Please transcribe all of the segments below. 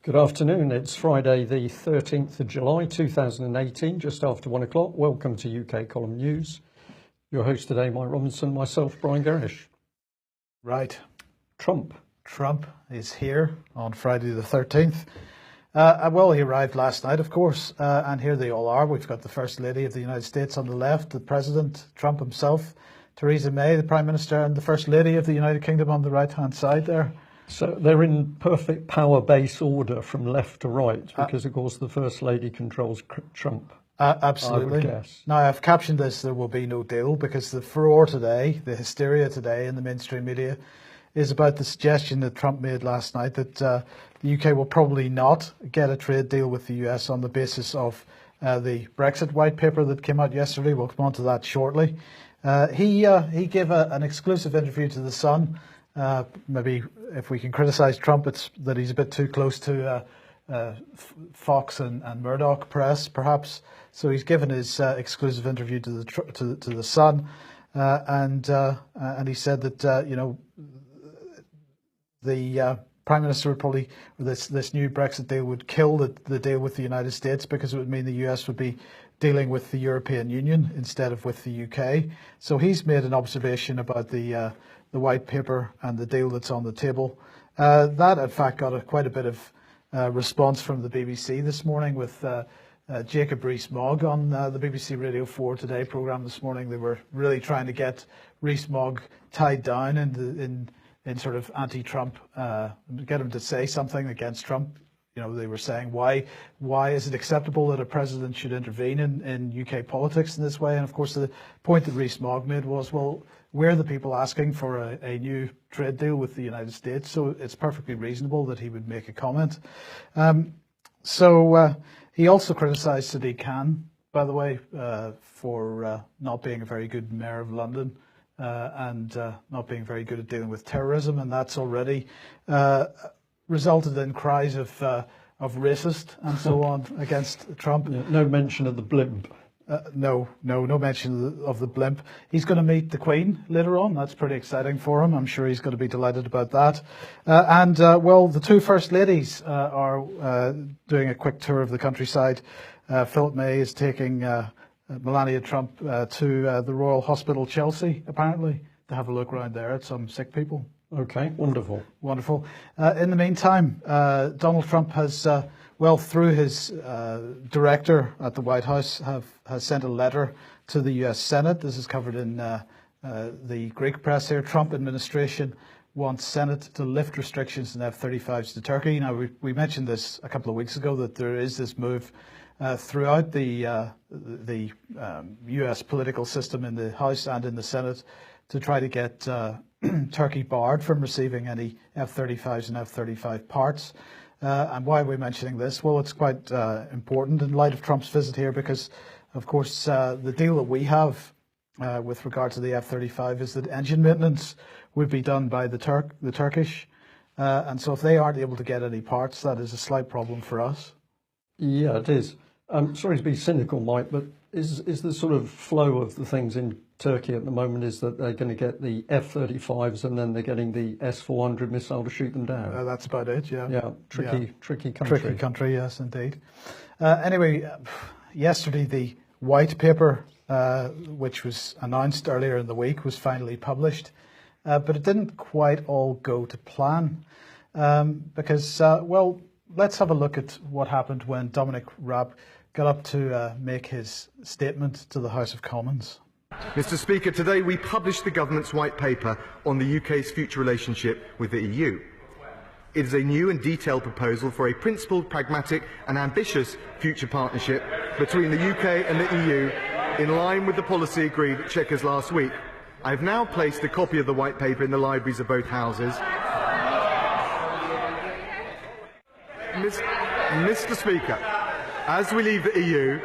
Good afternoon. It's Friday, the 13th of July 2018, just after 1 o'clock. Welcome to UK Column News. Your host today, Mike Robinson, myself, Brian Gerrish. Right. Trump is here on Friday the 13th. Well, he arrived last night, of course, and here they all are. We've got the First Lady of the United States on the left, the President, Trump himself, Theresa May, the Prime Minister, and the First Lady of the United Kingdom on the right-hand side there. So they're in perfect power base order from left to right, because, of course, the First Lady controls Trump. Absolutely. I would guess. Now, I've captioned this, there will be no deal, because the furore today, the hysteria today in the mainstream media is about the suggestion that Trump made last night that the UK will probably not get a trade deal with the US on the basis of the Brexit white paper that came out yesterday. We'll come on to that shortly. He gave an exclusive interview to The Sun. Maybe if we can criticise Trump, it's that he's a bit too close to Fox and Murdoch press, perhaps. So he's given his exclusive interview to the Sun, and he said that the Prime Minister would probably, this new Brexit deal would kill the deal with the United States, because it would mean the US would be dealing with the European Union instead of with the UK. So he's made an observation about the white paper and the deal that's on the table. That, in fact, got quite a bit of response from the BBC this morning with Jacob Rees-Mogg on the BBC Radio 4 Today programme this morning. They were really trying to get Rees-Mogg tied down in sort of anti-Trump, get him to say something against Trump. You know, they were saying, why is it acceptable that a president should intervene in UK politics in this way? And of course, the point that Rees-Mogg made was, well, we're the people asking for a new trade deal with the United States, so it's perfectly reasonable that he would make a comment. He also criticised Sadiq Khan, by the way, for not being a very good mayor of London and not being very good at dealing with terrorism, and that's already resulted in cries of racist and so on against Trump. Yeah, no mention of the blimp. No mention of the blimp. He's going to meet the Queen later on. That's pretty exciting for him. I'm sure he's going to be delighted about that. Well, the two First Ladies are doing a quick tour of the countryside. Philip May is taking Melania Trump to the Royal Hospital Chelsea, apparently, to have a look around there at some sick people. Okay, wonderful. Wonderful. In the meantime, Donald Trump has, through his director at the White House, has sent a letter to the US Senate. This is covered in the Greek press here. Trump administration wants Senate to lift restrictions on F-35s to Turkey. Now, we mentioned this a couple of weeks ago, that there is this move throughout the US political system in the House and in the Senate to try to get Turkey barred from receiving any F-35s and F-35 parts. And why are we mentioning this? Well, it's quite important in light of Trump's visit here, because, of course, the deal that we have with regard to the F-35 is that engine maintenance would be done by the Turkish. And so if they aren't able to get any parts, that is a slight problem for us. Yeah, it is. I'm sorry to be cynical, Mike, but is the sort of flow of the things in Turkey at the moment is that they're going to get the F-35s and then they're getting the S-400 missile to shoot them down? That's about it, yeah. Yeah, tricky country. Tricky country, yes, indeed. Anyway, yesterday the white paper, which was announced earlier in the week, was finally published, but it didn't quite all go to plan because, let's have a look at what happened when Dominic Raab got up to make his statement to the House of Commons. Mr. Speaker, today we published the government's white paper on the UK's future relationship with the EU. It is a new and detailed proposal for a principled, pragmatic and ambitious future partnership between the UK and the EU, in line with the policy agreed at Chequers last week. I have now placed a copy of the white paper in the libraries of both houses. Mr. Speaker, as we leave the EU,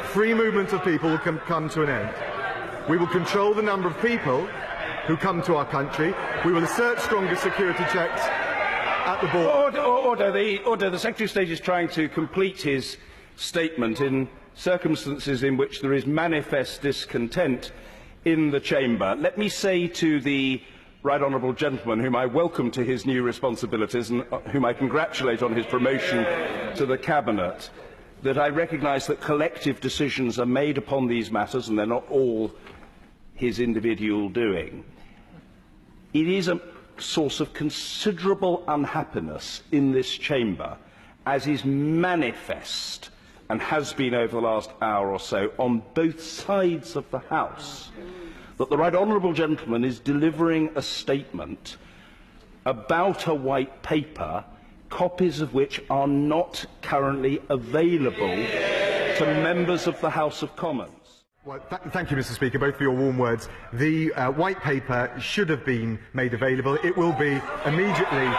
free movement of people will come to an end. We will control the number of people who come to our country. We will assert stronger security checks at the border. Order. The Secretary of State is trying to complete his statement in circumstances in which there is manifest discontent in the chamber. Let me say to the right honourable gentleman, whom I welcome to his new responsibilities and whom I congratulate on his promotion to the Cabinet, that I recognise that collective decisions are made upon these matters and they're not all his individual doing. It is a source of considerable unhappiness in this chamber, as is manifest and has been over the last hour or so on both sides of the House, that the right honourable gentleman is delivering a statement about a white paper, copies of which are not currently available to members of the House of Commons. Well, thank you, Mr. Speaker, both for your warm words. The white paper should have been made available. It will be immediately.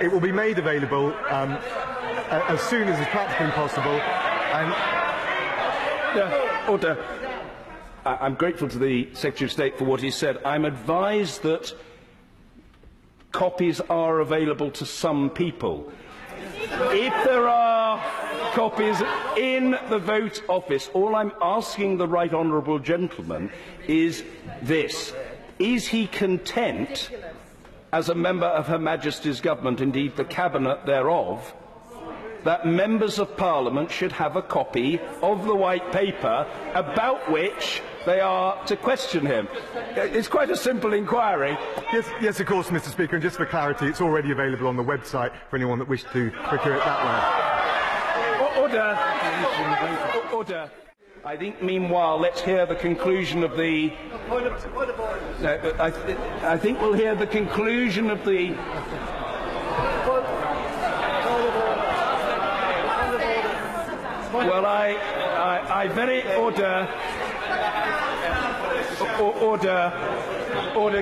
It will be made available as soon as is practically possible. Order. I'm grateful to the Secretary of State for what he said. I'm advised that copies are available to some people. If there are copies in the vote office, all I'm asking the right honourable gentleman is this: is he content, as a member of Her Majesty's government, indeed the Cabinet thereof, that members of Parliament should have a copy of the white paper about which they are to question him? It's quite a simple inquiry. Yes, of course, Mr. Speaker, and just for clarity, it's already available on the website for anyone that wished to procure it that way. Order. Order. I think, meanwhile, let's hear the conclusion of the... No, I think we'll hear the conclusion of the... Well, I very... Order.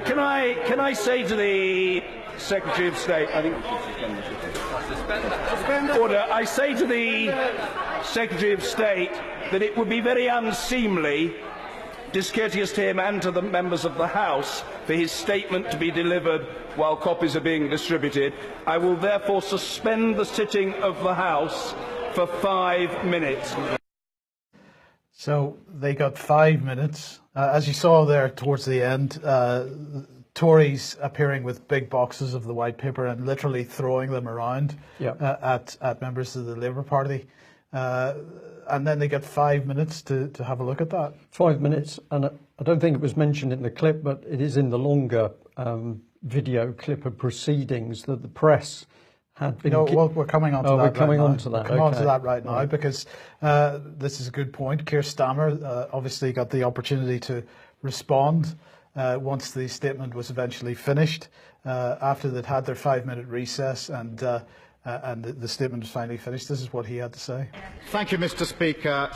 Can I say to the Secretary of State... I think... Order. I say to the Secretary of State that it would be very unseemly, discourteous to him and to the members of the House, for his statement to be delivered while copies are being distributed. I will therefore suspend the sitting of the House for 5 minutes. So they got 5 minutes. As you saw there towards the end, Tories appearing with big boxes of the white paper and literally throwing them around at members of the Labour Party. And then they get 5 minutes to have a look at that. 5 minutes, and I don't think it was mentioned in the clip, but it is in the longer video clip of proceedings that the press had been... well, we're coming on to that. We're coming right on now. to that. We're coming on to that right now, because this is a good point. Keir Starmer obviously got the opportunity to respond once the statement was eventually finished, after they'd had their 5-minute recess and the statement was finally finished. This is what he had to say. Thank you, Mr. Speaker.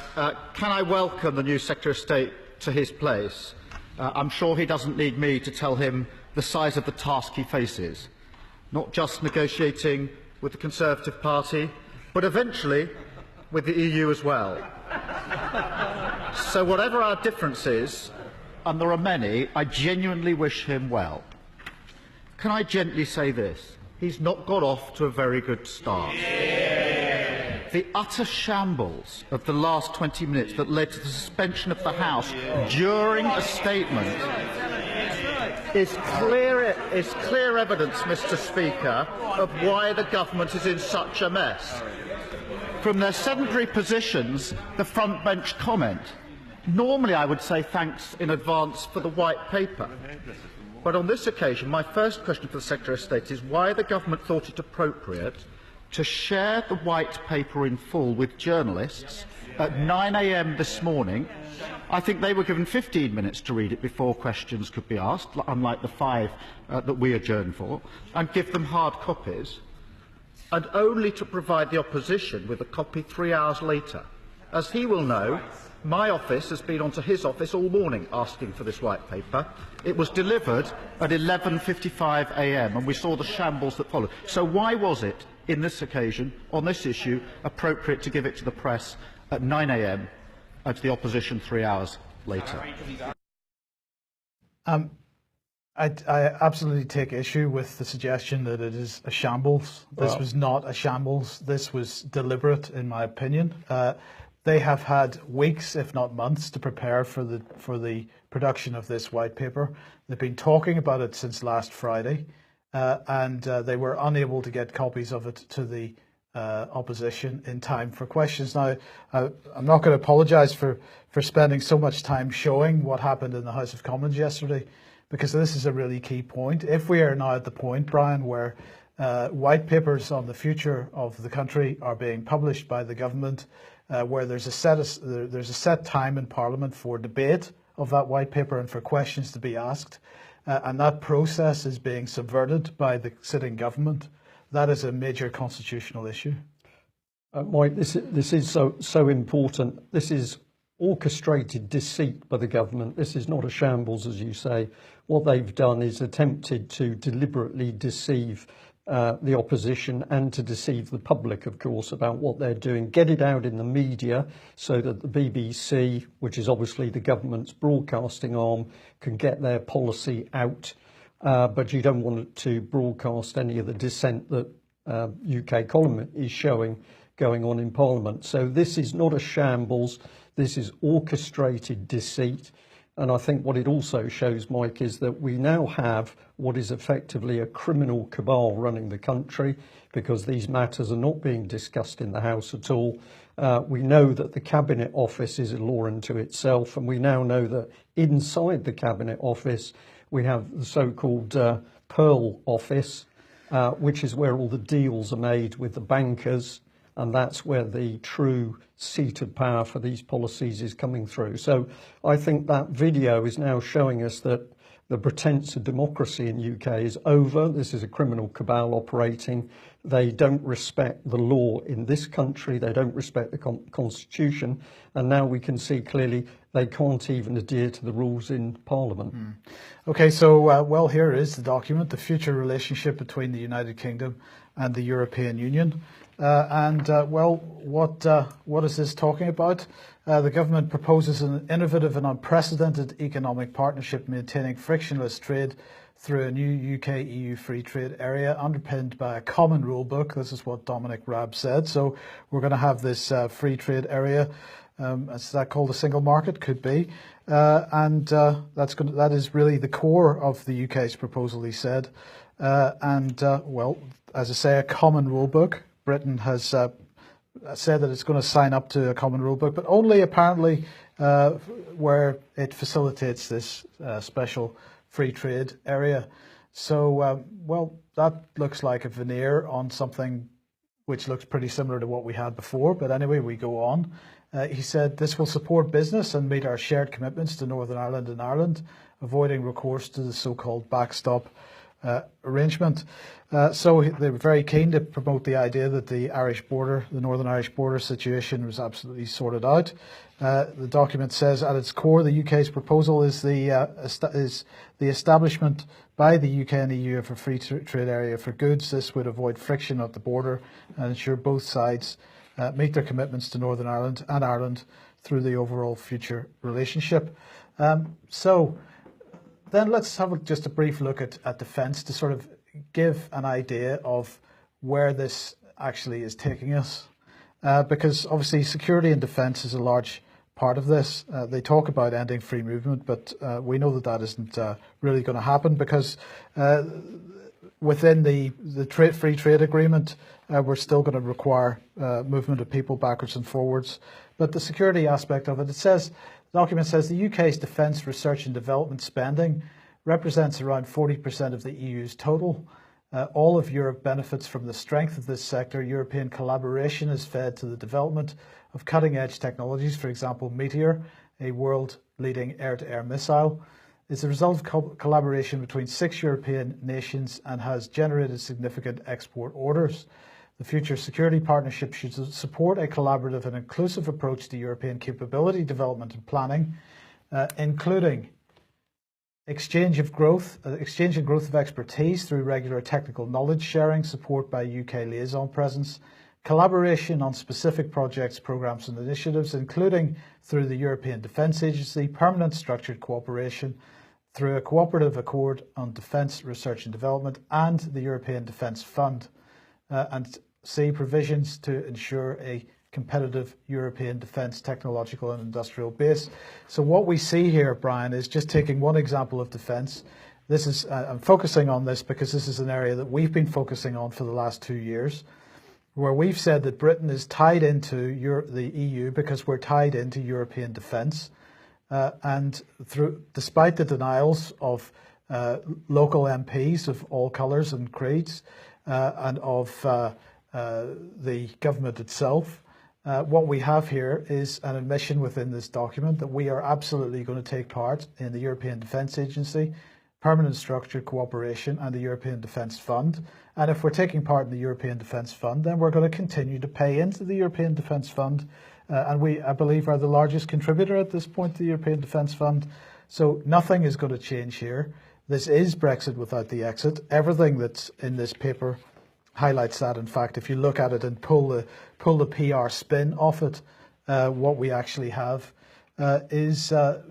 Can I welcome the new Secretary of State to his place? I'm sure he doesn't need me to tell him the size of the task he faces, not just negotiating with the Conservative Party, but eventually with the EU as well. So whatever our differences, and there are many, I genuinely wish him well. Can I gently say this? He's not got off to a very good start. The utter shambles of the last 20 minutes that led to the suspension of the House during a statement is clear evidence, Mr. Speaker, of why the government is in such a mess. From their sedentary positions, the front bench comment. Normally I would say thanks in advance for the white paper. But on this occasion, my first question for the Secretary of State is why the government thought it appropriate to share the white paper in full with journalists at 9 a.m. this morning. I think they were given 15 minutes to read it before questions could be asked, unlike the 5 that we adjourned for, and give them hard copies, and only to provide the opposition with a copy 3 hours later. As he will know, my office has been onto his office all morning asking for this white paper. It was delivered at 11:55 a.m. and we saw the shambles that followed. So why was it, in this occasion, on this issue, appropriate to give it to the press at 9 a.m. and to the opposition 3 hours later? I absolutely take issue with the suggestion that it is a shambles. This was not a shambles. This was deliberate, in my opinion. They have had weeks, if not months, to prepare for the production of this white paper. They've been talking about it since last Friday, and they were unable to get copies of it to the opposition in time for questions. Now, I'm not going to apologise for spending so much time showing what happened in the House of Commons yesterday, because this is a really key point. If we are now at the point, Brian, where white papers on the future of the country are being published by the government, where there's a set time in Parliament for debate of that white paper and for questions to be asked, and that process is being subverted by the sitting government, that is a major constitutional issue. Mike, this is so important. This is orchestrated deceit by the government. This is not a shambles, as you say. What they've done is attempted to deliberately deceive the opposition and to deceive the public, of course, about what they're doing. Get it out in the media so that the BBC, which is obviously the government's broadcasting arm, can get their policy out. But you don't want it to broadcast any of the dissent that UK Column is showing going on in Parliament. So this is not a shambles. This is orchestrated deceit. And I think what it also shows, Mike, is that we now have what is effectively a criminal cabal running the country, because these matters are not being discussed in the House at all. We know that the Cabinet Office is a law unto itself, and we now know that inside the Cabinet Office we have the so-called Pearl Office, which is where all the deals are made with the bankers, and that's where the true seat of power for these policies is coming through. So I think that video is now showing us that the pretense of democracy in UK is over. This is a criminal cabal operating. They don't respect the law in this country. They don't respect the constitution. And now we can see clearly they can't even adhere to the rules in Parliament. Okay, so, well, here is the document, the future relationship between the United Kingdom and the European Union. Well, what is this talking about? The government proposes an innovative and unprecedented economic partnership maintaining frictionless trade through a new UK-EU free trade area underpinned by a common rule book. This is what Dominic Raab said. So we're going to have this free trade area. Is that called a single market? Could be. That is really the core of the UK's proposal, he said. Well, as I say, a common rule book. Britain has said that it's going to sign up to a common rule book, but only apparently where it facilitates this special free trade area. So, well, that looks like a veneer on something which looks pretty similar to what we had before. But anyway, we go on. He said this will support business and meet our shared commitments to Northern Ireland and Ireland, avoiding recourse to the so-called backstop arrangement. So they were very keen to promote the idea that the Northern Irish border situation was absolutely sorted out. The document says at its core, the UK's proposal is the establishment by the UK and EU of a free trade area for goods. This would avoid friction at the border and ensure both sides meet their commitments to Northern Ireland and Ireland through the overall future relationship. So then let's have just a brief look at defence to sort of give an idea of where this actually is taking us. Because obviously security and defence is a large part of this. They talk about ending free movement, but we know that isn't really going to happen, because within the free trade agreement, we're still going to require movement of people backwards and forwards. But the security aspect of it, the document says the UK's defence research and development spending represents around 40% of the EU's total. All of Europe benefits from the strength of this sector. European collaboration is fed to the development of cutting-edge technologies. For example, Meteor, a world-leading air-to-air missile, is a result of collaboration between 6 European nations and has generated significant export orders. The future security partnership should support a collaborative and inclusive approach to European capability development and planning, including exchange and growth of expertise through regular technical knowledge sharing, support by UK liaison presence, collaboration on specific projects, programmes and initiatives, including through the European Defence Agency, permanent structured cooperation through a cooperative accord on defence research and development and the European Defence Fund, and C, provisions to ensure a competitive European defence technological and industrial base. So what we see here, Brian, is just taking one example of defence. This is, I'm focusing on this because this is an area that we've been focusing on for the last 2 years, where we've said that Britain is tied into the EU because we're tied into European defence. And despite the denials of local MPs of all colours and creeds and of the government itself, what we have here is an admission within this document that we are absolutely going to take part in the European Defence Agency, Permanent Structured Cooperation and the European Defence Fund. And if we're taking part in the European Defence Fund, then we're going to continue to pay into the European Defence Fund. And we, I believe, are the largest contributor at this point to the European Defence Fund. So nothing is going to change here. This is Brexit without the exit. Everything that's in this paper highlights that. In fact, if you look at it and pull the PR spin off it, what we actually have is the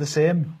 same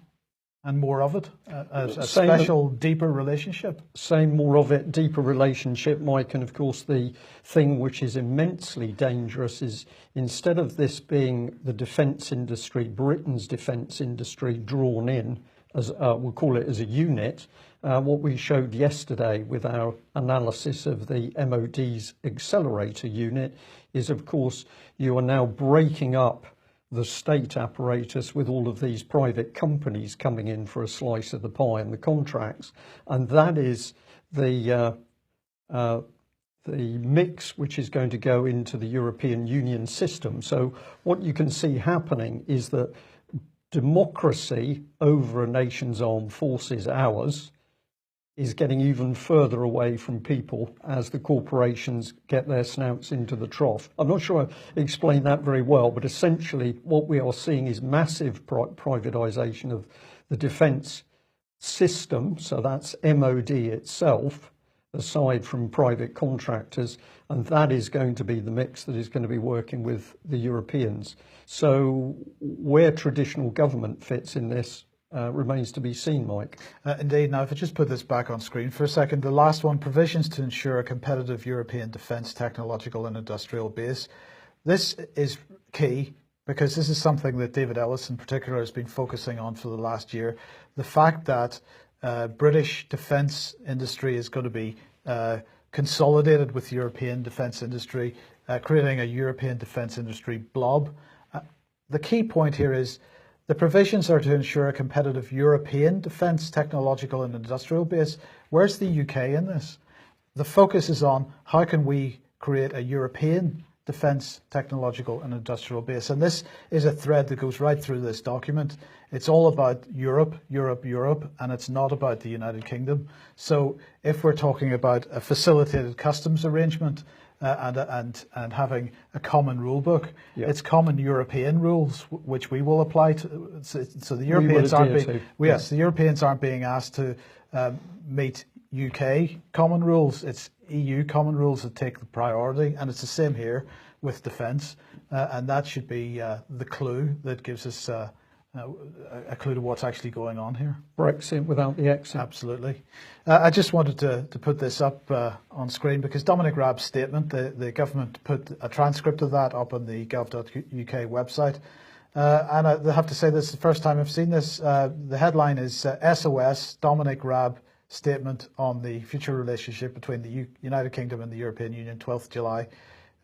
and more of it, a special, deeper relationship. Same, more of it, deeper relationship, Mike. And of course, the thing which is immensely dangerous is instead of this being the defence industry, Britain's defence industry drawn in, as we'll call it as a unit, what we showed yesterday with our analysis of the MOD's accelerator unit is, of course, you are now breaking up the state apparatus with all of these private companies coming in for a slice of the pie and the contracts. And that is the mix which is going to go into the European Union system. So what you can see happening is that democracy over a nation's armed forces, ours, is getting even further away from people as the corporations get their snouts into the trough. I'm not sure I explained that very well, but essentially what we are seeing is massive privatisation of the defence system. So that's MOD itself, aside from private contractors, and that is going to be the mix that is going to be working with the Europeans. So where traditional government fits in this remains to be seen, Mike. Indeed. Now, if I just put this back on screen for a second, the last one, provisions to ensure a competitive European defence technological and industrial base. This is key because this is something that David Ellis in particular has been focusing on for the last year. The fact that British defence industry is going to be consolidated with European defence industry, creating a European defence industry blob. The key point here is the provisions are to ensure a competitive European defence technological and industrial base. Where's the UK in this? The focus is on how can we create a European defence technological and industrial base. And this is a thread that goes right through this document. It's all about Europe, Europe, Europe, and it's not about the United Kingdom. So if we're talking about a facilitated customs arrangement, and having a common rule book. Yep. It's common European rules which we will apply to. So the Europeans aren't being the Europeans aren't being asked to meet UK common rules. It's EU common rules that take the priority, and it's the same here with defence. And that should be the clue that gives us a clue to what's actually going on here. Brexit without the exit. Absolutely. I just wanted to put this up on screen because Dominic Raab's statement, the government put a transcript of that up on the gov.uk website. And I have to say this is the first time I've seen this. The headline is SOS, Dominic Raab statement on the future relationship between the United Kingdom and the European Union, 12th July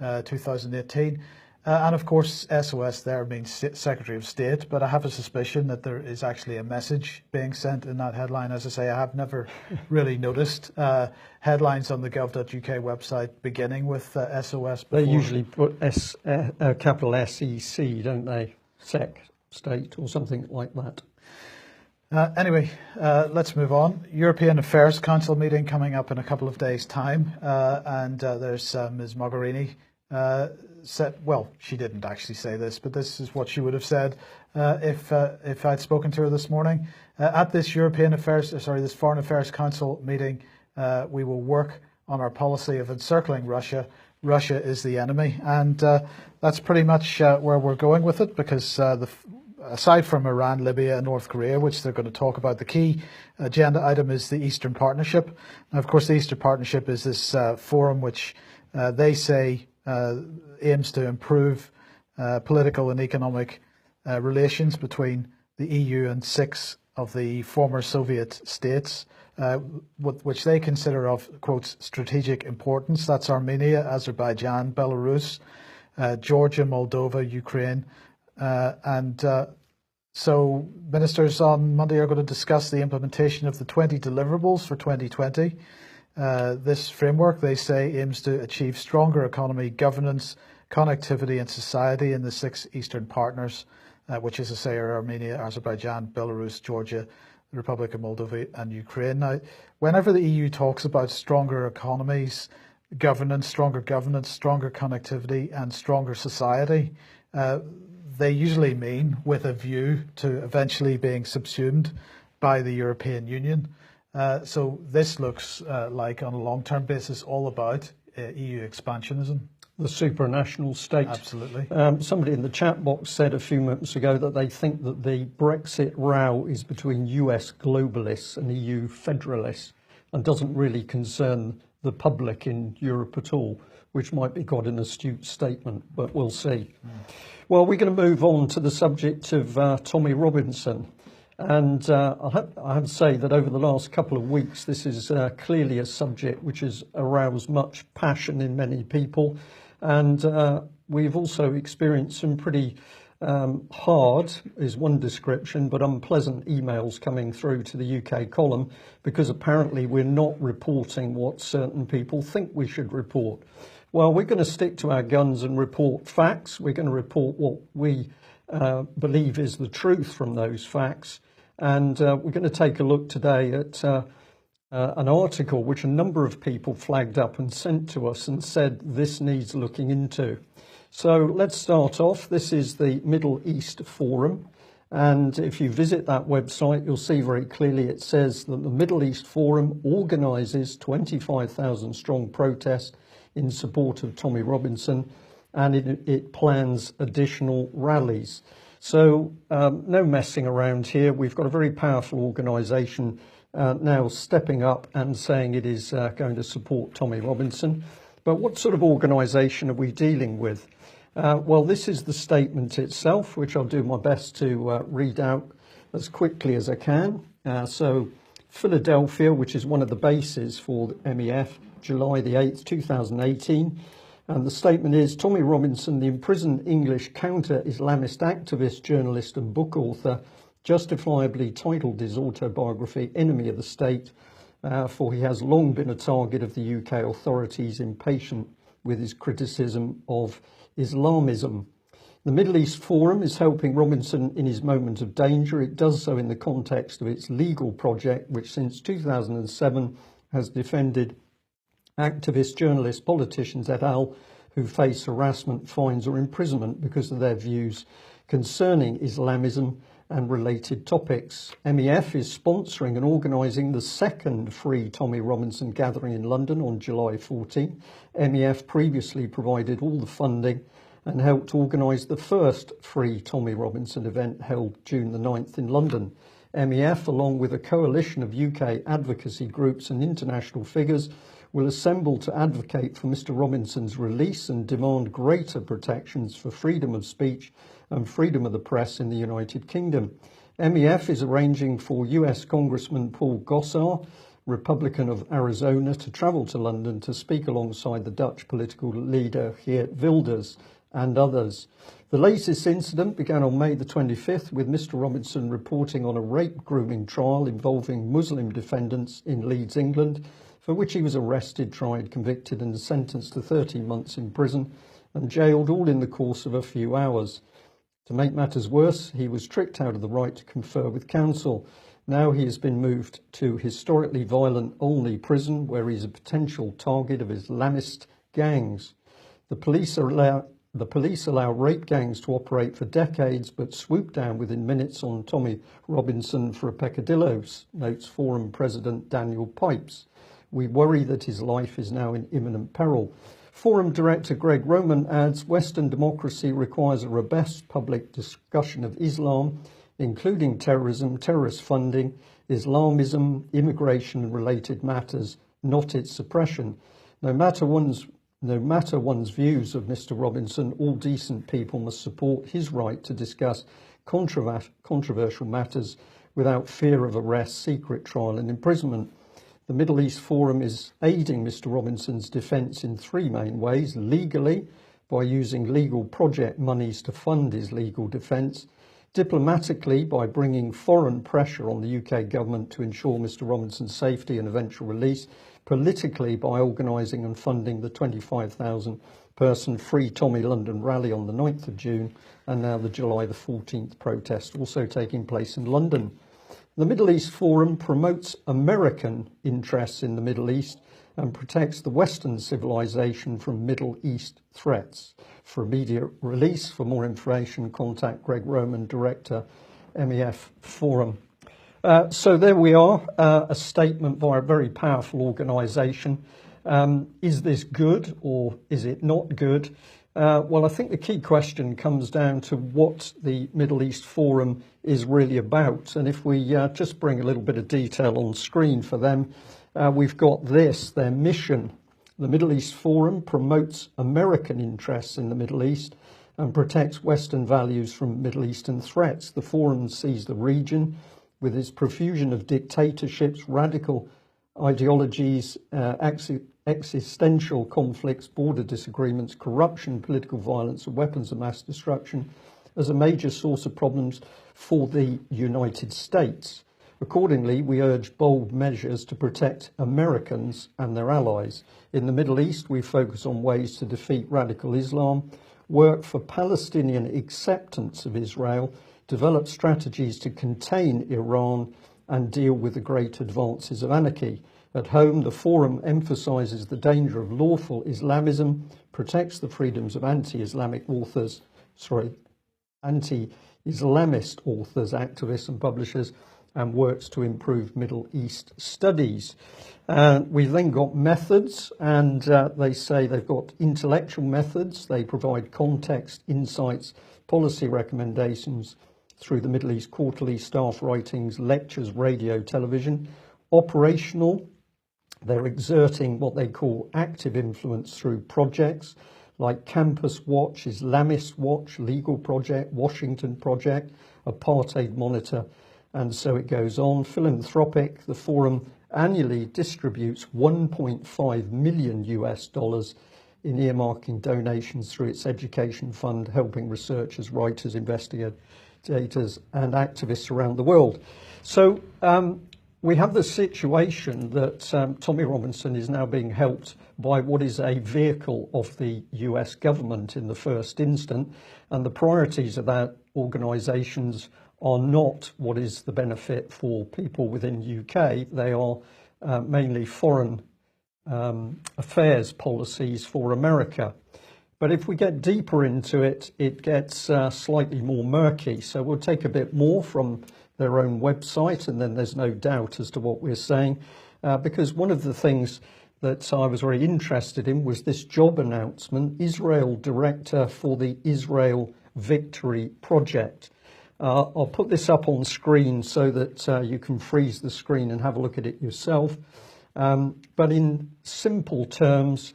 2018. And of course, SOS there means Secretary of State, but I have a suspicion that there is actually a message being sent in that headline. As I say, I have never really noticed headlines on the gov.uk website beginning with SOS before. They usually put capital SEC, don't they? Sec, state, or something like that. Anyway, let's move on. European Affairs Council meeting coming up in a couple of days' time, and there's Ms. Mogherini said, well, she didn't actually say this, but this is what she would have said if I'd spoken to her this morning. At this this Foreign Affairs Council meeting, we will work on our policy of encircling Russia. Russia is the enemy, and that's pretty much where we're going with it, because aside from Iran, Libya and North Korea, which they're going to talk about, the key agenda item is the Eastern Partnership. Now, of course, the Eastern Partnership is this forum which they say aims to improve political and economic relations between the EU and 6 of the former Soviet states, which they consider of, quote, strategic importance. That's Armenia, Azerbaijan, Belarus, Georgia, Moldova, Ukraine. So ministers on Monday are going to discuss the implementation of the 20 deliverables for 2020. This framework, they say, aims to achieve stronger economy, governance, connectivity and society in the 6 Eastern partners, which, as I say, are Armenia, Azerbaijan, Belarus, Georgia, the Republic of Moldova and Ukraine. Now, whenever the EU talks about stronger economies, governance, stronger connectivity and stronger society, they usually mean with a view to eventually being subsumed by the European Union. So this looks like, on a long-term basis, all about EU expansionism. The supranational state. Absolutely. Somebody in the chat box said a few moments ago that they think that the Brexit row is between US globalists and EU federalists and doesn't really concern the public in Europe at all, which might be quite an astute statement, but we'll see. Well, we're going to move on to the subject of Tommy Robinson. And I have to say that over the last couple of weeks, this is clearly a subject which has aroused much passion in many people. And we've also experienced some pretty hard, is one description, but unpleasant emails coming through to the UK column because apparently we're not reporting what certain people think we should report. Well, we're going to stick to our guns and report facts. We're going to report what we believe is the truth from those facts. And we're going to take a look today at an article which a number of people flagged up and sent to us and said this needs looking into. So let's start off. This is the Middle East Forum. And if you visit that website, you'll see very clearly it says that the Middle East Forum organises 25,000 strong protest in support of Tommy Robinson, and it plans additional rallies. So no messing around here. We've got a very powerful organisation now stepping up and saying it is going to support Tommy Robinson. But what sort of organisation are we dealing with? Well, this is the statement itself, which I'll do my best to read out as quickly as I can. So Philadelphia, which is one of the bases for the MEF, July the 8th, 2018. And the statement is, Tommy Robinson, the imprisoned English counter-Islamist activist, journalist and book author, justifiably titled his autobiography Enemy of the State, for he has long been a target of the UK authorities, impatient with his criticism of Islamism. The Middle East Forum is helping Robinson in his moment of danger. It does so in the context of its legal project, which since 2007 has defended activists, journalists, politicians et al. Who face harassment, fines or imprisonment because of their views concerning Islamism and related topics. MEF is sponsoring and organising the second free Tommy Robinson gathering in London on July 14. MEF previously provided all the funding and helped organise the first free Tommy Robinson event held June the 9th in London. MEF, along with a coalition of UK advocacy groups and international figures, will assemble to advocate for Mr Robinson's release and demand greater protections for freedom of speech and freedom of the press in the United Kingdom. MEF is arranging for US Congressman Paul Gosar, Republican of Arizona, to travel to London to speak alongside the Dutch political leader Geert Wilders and others. The latest incident began on May the 25th with Mr Robinson reporting on a rape grooming trial involving Muslim defendants in Leeds, England, for which he was arrested, tried, convicted and sentenced to 13 months in prison and jailed, all in the course of a few hours. To make matters worse, he was tricked out of the right to confer with counsel. Now he has been moved to historically violent Olney prison, where he is a potential target of Islamist gangs. The police allow rape gangs to operate for decades, but swoop down within minutes on Tommy Robinson for a peccadillo, notes Forum President Daniel Pipes. We worry that his life is now in imminent peril. Forum Director Greg Roman adds, Western democracy requires a robust public discussion of Islam, including terrorism, terrorist funding, Islamism, immigration and related matters, not its suppression. No matter one's No matter one's views of Mr. Robinson, all decent people must support his right to discuss controversial matters without fear of arrest, secret trial and imprisonment. The Middle East Forum is aiding Mr. Robinson's defence in three main ways: legally, by using legal project monies to fund his legal defence; diplomatically, by bringing foreign pressure on the UK government to ensure Mr. Robinson's safety and eventual release; politically, by organising and funding the 25,000 person Free Tommy London rally on the 9th of June, and now the July the 14th protest also taking place in London. The Middle East Forum promotes American interests in the Middle East and protects the Western civilization from Middle East threats. For immediate release, for more information, contact Greg Roman, Director, MEF Forum. So there we are, a statement by a very powerful organisation. Is this good or is it not good? Well, I think the key question comes down to what the Middle East Forum is really about. And if we just bring a little bit of detail on screen for them, we've got this, their mission. The Middle East Forum promotes American interests in the Middle East and protects Western values from Middle Eastern threats. The Forum sees the region with its profusion of dictatorships, radical ideologies, existential conflicts, border disagreements, corruption, political violence and weapons of mass destruction as a major source of problems for the United States. Accordingly, we urge bold measures to protect Americans and their allies. In the Middle East, we focus on ways to defeat radical Islam, work for Palestinian acceptance of Israel, develop strategies to contain Iran, and deal with the great advances of anarchy. At home, the Forum emphasises the danger of lawful Islamism, protects the freedoms of anti-Islamist authors, activists and publishers, and works to improve Middle East studies. We've then got methods, and they say they've got intellectual methods. They provide context, insights, policy recommendations through the Middle East Quarterly, staff writings, lectures, radio, television. Operational, they're exerting what they call active influence through projects like Campus Watch, Islamist Watch, Legal Project, Washington Project, Apartheid Monitor, and so it goes on. Philanthropic, the Forum annually distributes $1.5 million in earmarking donations through its education fund, helping researchers, writers, investigators and activists around the world. So we have the situation that Tommy Robinson is now being helped by what is a vehicle of the US government in the first instance, and the priorities of that organisations are not what is the benefit for people within UK. They are mainly foreign affairs policies for America. But if we get deeper into it, it gets slightly more murky. So we'll take a bit more from their own website, and then there's no doubt as to what we're saying. Because one of the things that I was very interested in was this job announcement, Israel Director for the Israel Victory Project. I'll put this up on screen so that you can freeze the screen and have a look at it yourself. But in simple terms,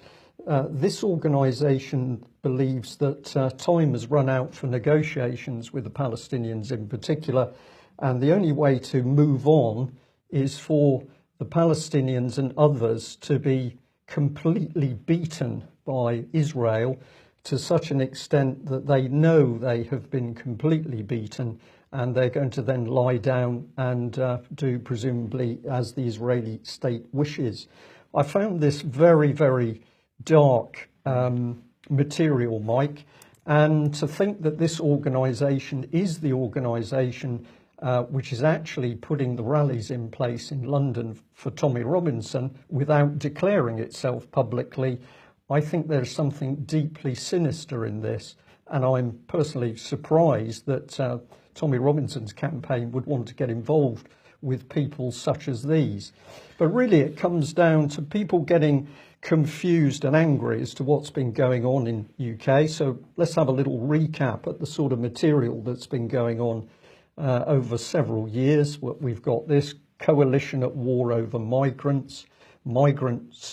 this organisation believes that time has run out for negotiations with the Palestinians in particular, and the only way to move on is for the Palestinians and others to be completely beaten by Israel to such an extent that they know they have been completely beaten, and they're going to then lie down and do presumably as the Israeli state wishes. I found this very, very dark material, Mike, and to think that this organisation is the organisation which is actually putting the rallies in place in London for Tommy Robinson without declaring itself publicly, I think there's something deeply sinister in this, and I'm personally surprised that Tommy Robinson's campaign would want to get involved with people such as these. But really it comes down to people getting confused and angry as to what's been going on in UK. So let's have a little recap at the sort of material that's been going on over several years. We've got this coalition at war over migrants, migrant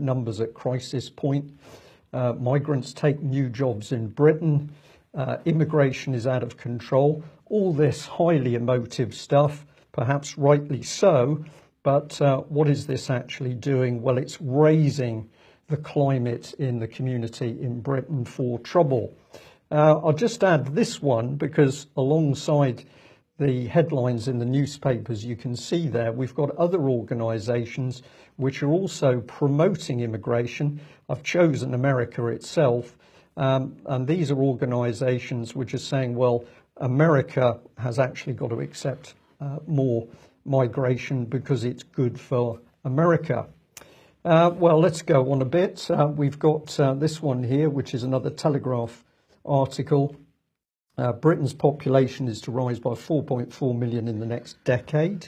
numbers at crisis point. Migrants take new jobs in Britain. Immigration is out of control. All this highly emotive stuff, perhaps rightly so, but what is this actually doing? Well, it's raising the climate in the community in Britain for trouble. I'll just add this one because alongside the headlines in the newspapers you can see there, we've got other organisations which are also promoting immigration. I've chosen America itself, and these are organisations which are saying, well, America has actually got to accept more migration because it's good for America. Well, let's go on a bit. We've got this one here, which is another Telegraph article. Britain's population is to rise by 4.4 million in the next decade.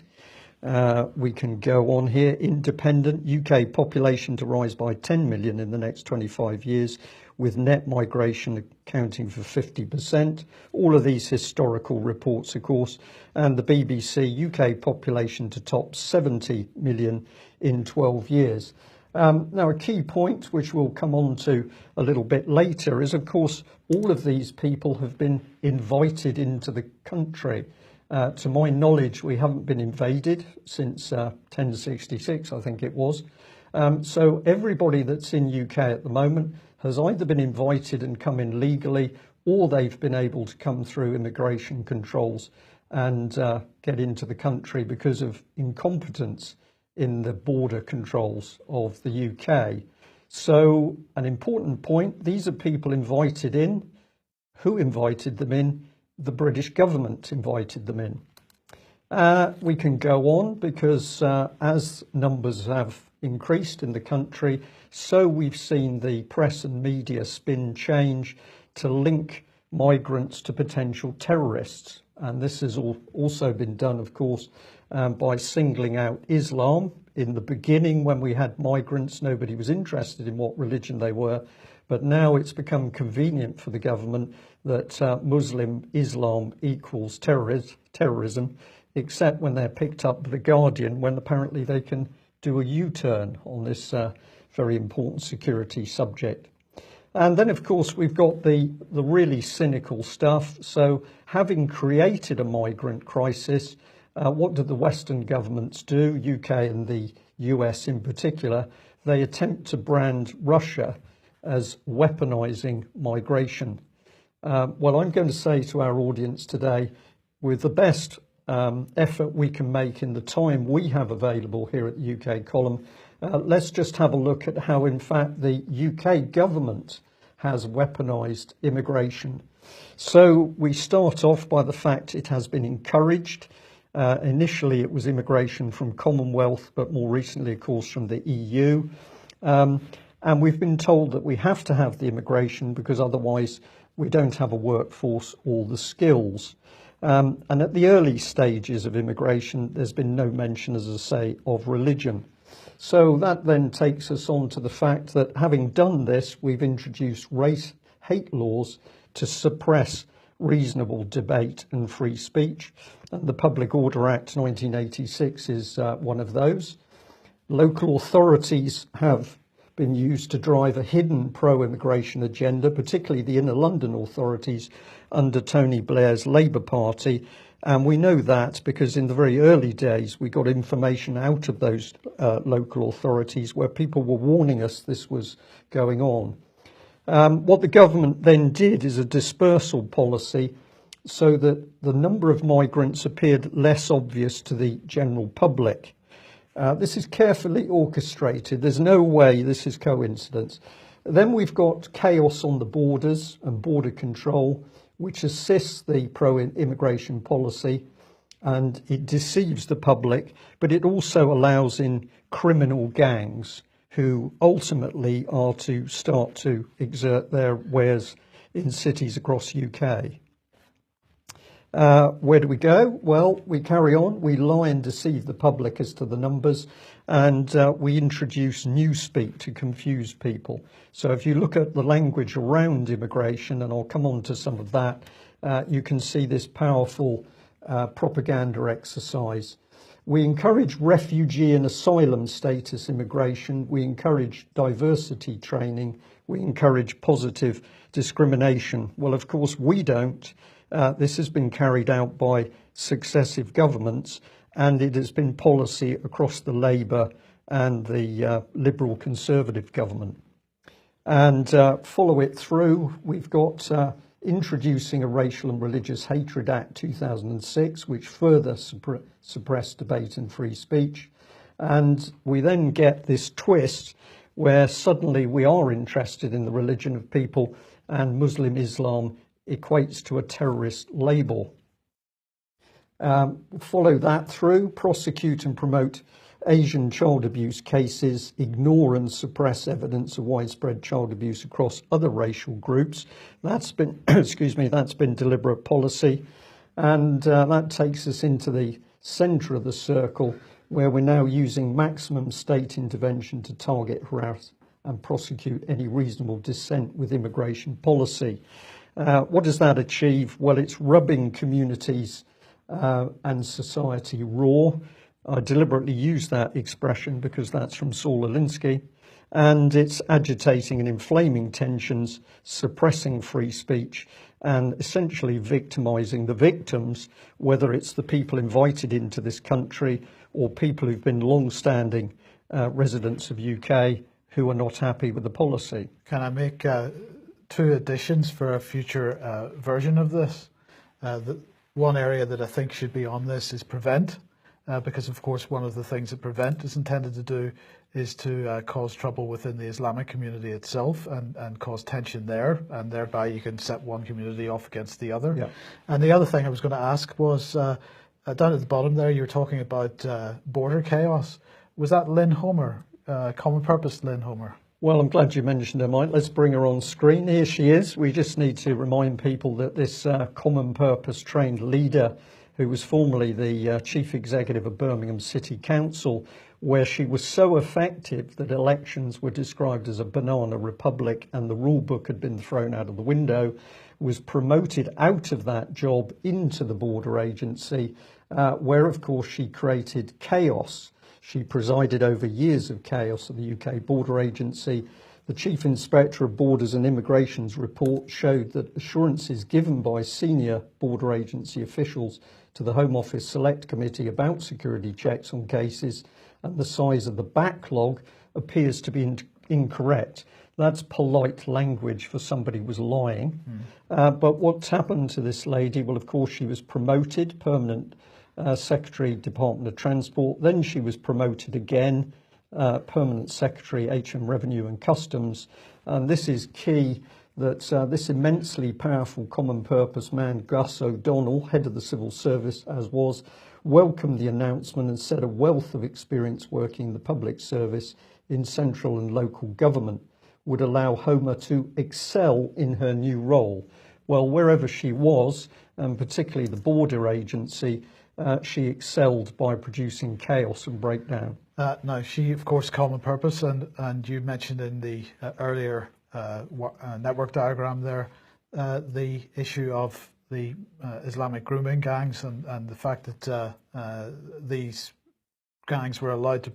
We can go on here. Independent, UK population to rise by 10 million in the next 25 years, with net migration accounting for 50%. All of these historical reports, of course, and the BBC, UK population to top 70 million in 12 years. Now, a key point, which we'll come on to a little bit later, is, of course, all of these people have been invited into the country. To my knowledge, we haven't been invaded since 1066, I think it was. So everybody that's in UK at the moment has either been invited and come in legally, or they've been able to come through immigration controls and get into the country because of incompetence in the border controls of the UK. So an important point, these are people invited in. Who invited them in? The British government invited them in. We can go on because as numbers have increased in the country, so we've seen the press and media spin change to link migrants to potential terrorists. And this has also been done, of course, by singling out Islam. In the beginning, when we had migrants, nobody was interested in what religion they were. But now it's become convenient for the government that Muslim Islam equals terrorism, except when they're picked up by The Guardian, when apparently they can do a U-turn on this very important security subject. And then, of course, we've got the really cynical stuff. So having created a migrant crisis, what do the Western governments do, UK and the US in particular? They attempt to brand Russia as weaponizing migration. Well, I'm going to say to our audience today, with the best effort we can make in the time we have available here at the UK column, let's just have a look at how, in fact, the UK government has weaponized immigration. So we start off by the fact it has been encouraged. Initially, it was immigration from Commonwealth, but more recently, of course, from the EU. And we've been told that we have to have the immigration because otherwise we don't have a workforce or the skills. And at the early stages of immigration, there's been no mention, as I say, of religion. So that then takes us on to the fact that having done this, we've introduced race hate laws to suppress reasonable debate and free speech. And the Public Order Act 1986 is one of those. Local authorities have been used to drive a hidden pro-immigration agenda, particularly the inner London authorities under Tony Blair's Labour Party. And we know that because in the very early days, we got information out of those local authorities where people were warning us this was going on. What the government then did is a dispersal policy so that the number of migrants appeared less obvious to the general public. This is carefully orchestrated. There's no way this is coincidence. Then we've got chaos on the borders and border control, which assists the pro-immigration policy, and it deceives the public, but it also allows in criminal gangs who ultimately are to start to exert their wares in cities across UK. Where do we go? Well, we carry on. We lie and deceive the public as to the numbers, and we introduce newspeak to confuse people. So if you look at the language around immigration, and I'll come on to some of that, you can see this powerful propaganda exercise. We encourage refugee and asylum status immigration. We encourage diversity training. We encourage positive discrimination. Well, of course, we don't. This has been carried out by successive governments, and it has been policy across the Labour and the Liberal Conservative government. And follow it through, we've got introducing a Racial and Religious Hatred Act 2006, which further suppressed debate and free speech. And we then get this twist where suddenly we are interested in the religion of people, and Muslim Islam equates to a terrorist label. Follow that through, prosecute and promote Asian child abuse cases, ignore and suppress evidence of widespread child abuse across other racial groups. That's been, excuse me, that's been deliberate policy. And that takes us into the centre of the circle, where we're now using maximum state intervention to target, harass and prosecute any reasonable dissent with immigration policy. What does that achieve? Well, it's rubbing communities and society raw. I deliberately use that expression because that's from Saul Alinsky, and it's agitating and inflaming tensions, suppressing free speech, and essentially victimising the victims, whether it's the people invited into this country or people who've been long-standing residents of UK who are not happy with the policy. Can I make two additions for a future version of this? The one area that I think should be on this is prevent. Because, of course, one of the things that prevent is intended to do is to cause trouble within the Islamic community itself and cause tension there, and thereby you can set one community off against the other. Yeah. And the other thing I was going to ask was, down at the bottom there, you were talking about border chaos. Was that Lynn Homer, Common Purpose Lynn Homer? Well, I'm glad you mentioned her, Mike. Let's bring her on screen. Here she is. We just need to remind people that this Common Purpose trained leader, who was formerly the chief executive of Birmingham City Council, where she was so effective that elections were described as a banana republic and the rule book had been thrown out of the window, was promoted out of that job into the border agency, where, of course, she created chaos. She presided over years of chaos at the UK Border Agency. The Chief Inspector of Borders and Immigration's report showed that assurances given by senior border agency officials to the Home Office Select Committee about security checks on cases and the size of the backlog appears to be incorrect. That's polite language for somebody who was lying. But what's happened to this lady? Well, of course, she was promoted, permanent Secretary, Department of Transport. Then she was promoted again, Permanent Secretary, HM Revenue and Customs. And this is key, that this immensely powerful common purpose man, Gus O'Donnell, head of the civil service as was, welcomed the announcement and said a wealth of experience working in the public service in central and local government would allow Homer to excel in her new role. Well, wherever she was, and particularly the border agency, she excelled by producing chaos and breakdown. Now, she, of course, common purpose, and you mentioned in the earlier network diagram there the issue of the Islamic grooming gangs and the fact that these gangs were allowed to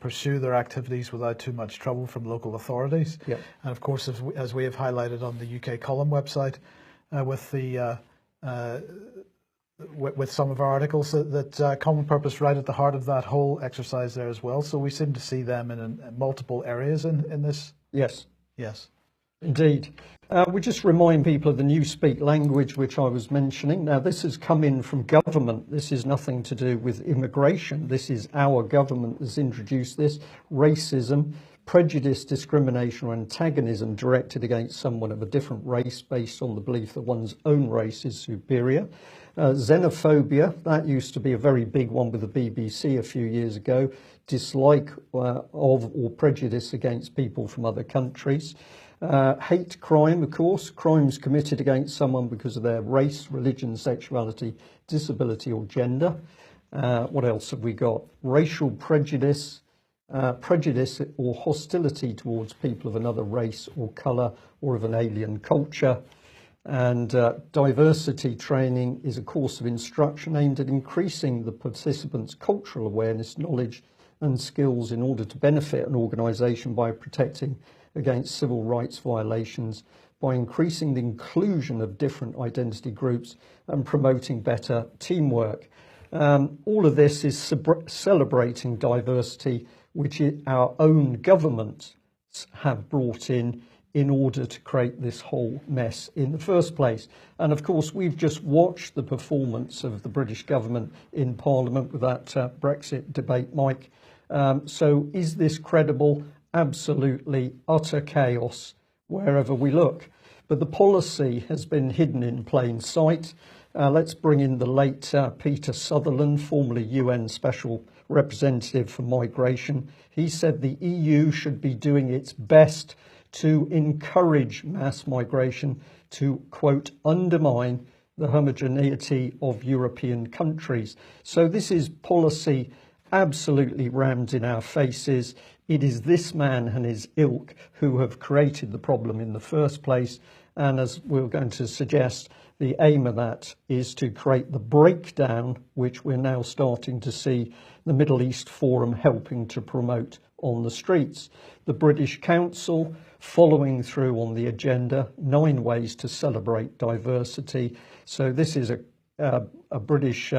pursue their activities without too much trouble from local authorities. Yep. And of course, as we have highlighted on the UK Column website, with the with some of our articles, that common purpose right at the heart of that whole exercise there as well. So we seem to see them in multiple areas in this. Yes. Yes. Indeed. We just remind people of the Newspeak language, which I was mentioning. Now, this has come in from government. This is nothing to do with immigration. This is our government that's introduced this. Racism, prejudice, discrimination or antagonism directed against someone of a different race based on the belief that one's own race is superior. Xenophobia, that used to be a very big one with the BBC a few years ago. Dislike of or prejudice against people from other countries. Hate crime, of course, crimes committed against someone because of their race, religion, sexuality, disability or gender. What else have we got? Racial prejudice, prejudice or hostility towards people of another race or colour or of an alien culture. And diversity training is a course of instruction aimed at increasing the participants' cultural awareness, knowledge and skills in order to benefit an organisation by protecting against civil rights violations, by increasing the inclusion of different identity groups and promoting better teamwork. All of this is celebrating diversity, which our own governments have brought in order to create this whole mess in the first place. And of course, we've just watched the performance of the British government in Parliament with that Brexit debate, Mike. So is this credible? Absolutely utter chaos wherever we look. But the policy has been hidden in plain sight. Let's bring in the late Peter Sutherland, formerly UN Special Representative for Migration. He said the EU should be doing its best to encourage mass migration to, quote, undermine the homogeneity of European countries. So this is policy absolutely rammed in our faces. It is this man and his ilk who have created the problem in the first place. And as we're going to suggest, the aim of that is to create the breakdown, which we're now starting to see the Middle East Forum helping to promote on the streets. The British Council following through on the agenda, 9 ways to celebrate diversity. So this is a British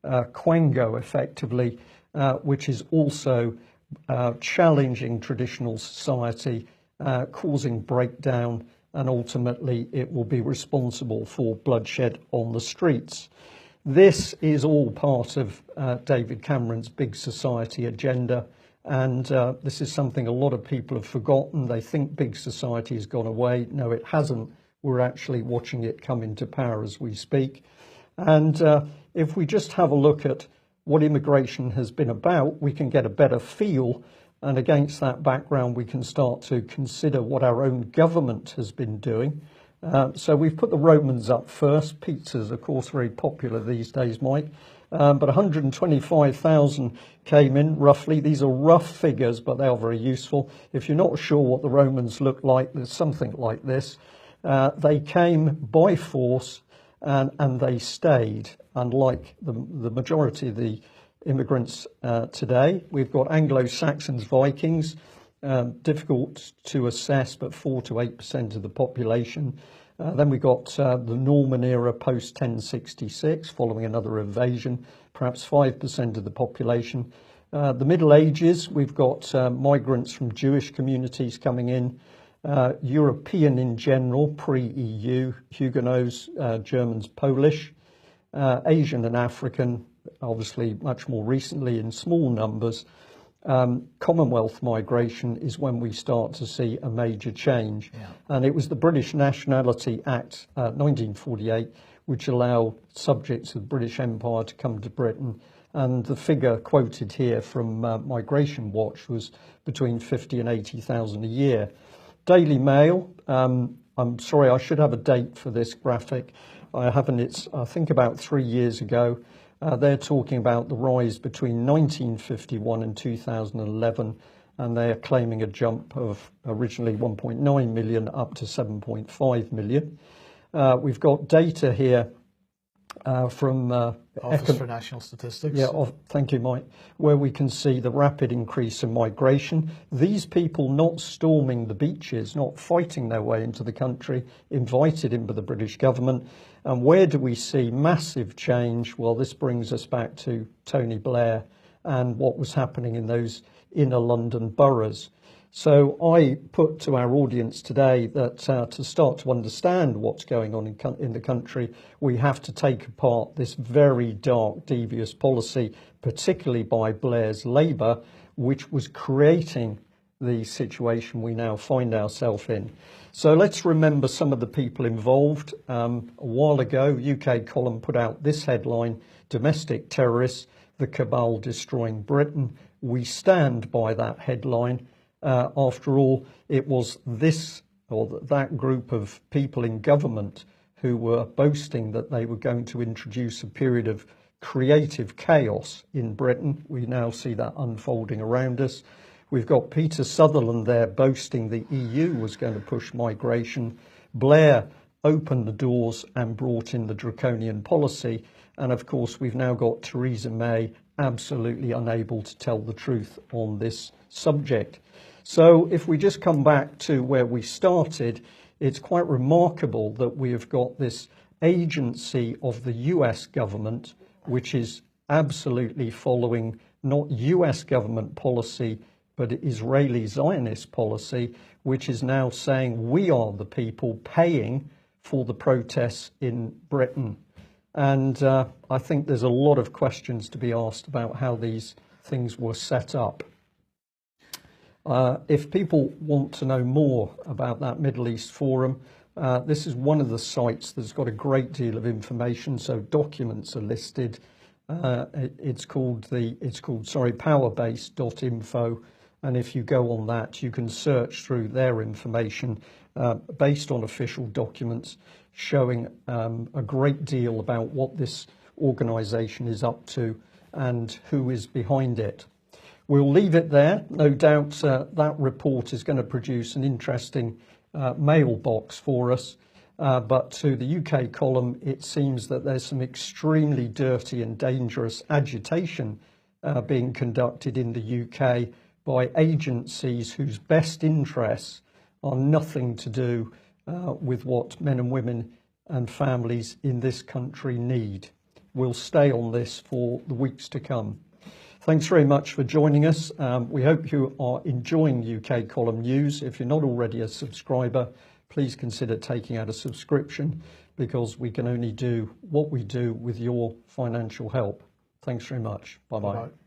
quango, effectively, which is also challenging traditional society, causing breakdown, and ultimately it will be responsible for bloodshed on the streets. This is all part of David Cameron's big society agenda, and this is something a lot of people have forgotten. They think big society has gone away. No, it hasn't. We're actually watching it come into power as we speak. And if we just have a look at what immigration has been about, we can get a better feel. And against that background, we can start to consider what our own government has been doing. So we've put the Romans up first. Pizza's, of course, very popular these days, Mike. But 125,000 came in, roughly. These are rough figures, but they are very useful. If you're not sure what the Romans look like, there's something like this. They came by force and they stayed, unlike the majority of the immigrants today. We've got Anglo-Saxons, Vikings, difficult to assess, but 4 to 8% of the population. Then we got the Norman era post 1066, following another invasion, perhaps 5% of the population. The Middle Ages, we've got migrants from Jewish communities coming in, European in general, pre-EU, Huguenots, Germans, Polish, Asian and African, obviously much more recently in small numbers. Commonwealth migration is when we start to see a major change. Yeah. And it was the British Nationality Act 1948 which allowed subjects of the British Empire to come to Britain. And the figure quoted here from Migration Watch was between 50 and 80,000 a year. Daily Mail, I'm sorry, I should have a date for this graphic. I haven't. It's, I think, about 3 years ago. They're talking about the rise between 1951 and 2011, and they're claiming a jump of originally 1.9 million up to 7.5 million. We've got data here from Office for National Statistics. Yeah, thank you, Mike. Where we can see the rapid increase in migration. These people not storming the beaches, not fighting their way into the country, invited in by the British government. And where do we see massive change? Well, this brings us back to Tony Blair and what was happening in those inner London boroughs. So I put to our audience today that to start to understand what's going on in the country, we have to take apart this very dark, devious policy, particularly by Blair's Labour, which was creating the situation we now find ourselves in. So let's remember some of the people involved. A while ago, UK Column put out this headline: "Domestic Terrorists, the Cabal Destroying Britain." We stand by that headline. After all, it was this or that group of people in government who were boasting that they were going to introduce a period of creative chaos in Britain. We now see that unfolding around us. We've got Peter Sutherland there boasting the EU was going to push migration. Blair opened the doors and brought in the draconian policy. And of course, we've now got Theresa May absolutely unable to tell the truth on this subject. So if we just come back to where we started, it's quite remarkable that we have got this agency of the US government, which is absolutely following not US government policy, but Israeli Zionist policy, which is now saying we are the people paying for the protests in Britain. And I think there's a lot of questions to be asked about how these things were set up. If people want to know more about that Middle East Forum, this is one of the sites that's got a great deal of information. So documents are listed. It's called powerbase.info. And if you go on that, you can search through their information based on official documents showing a great deal about what this organization is up to and who is behind it. We'll leave it there. No doubt that report is going to produce an interesting mailbox for us. But to the UK column, it seems that there's some extremely dirty and dangerous agitation being conducted in the UK by agencies whose best interests are nothing to do with what men and women and families in this country need. We'll stay on this for the weeks to come. Thanks very much for joining us. We hope you are enjoying UK Column News. If you're not already a subscriber, please consider taking out a subscription, because we can only do what we do with your financial help. Thanks very much. Bye-bye. Bye-bye.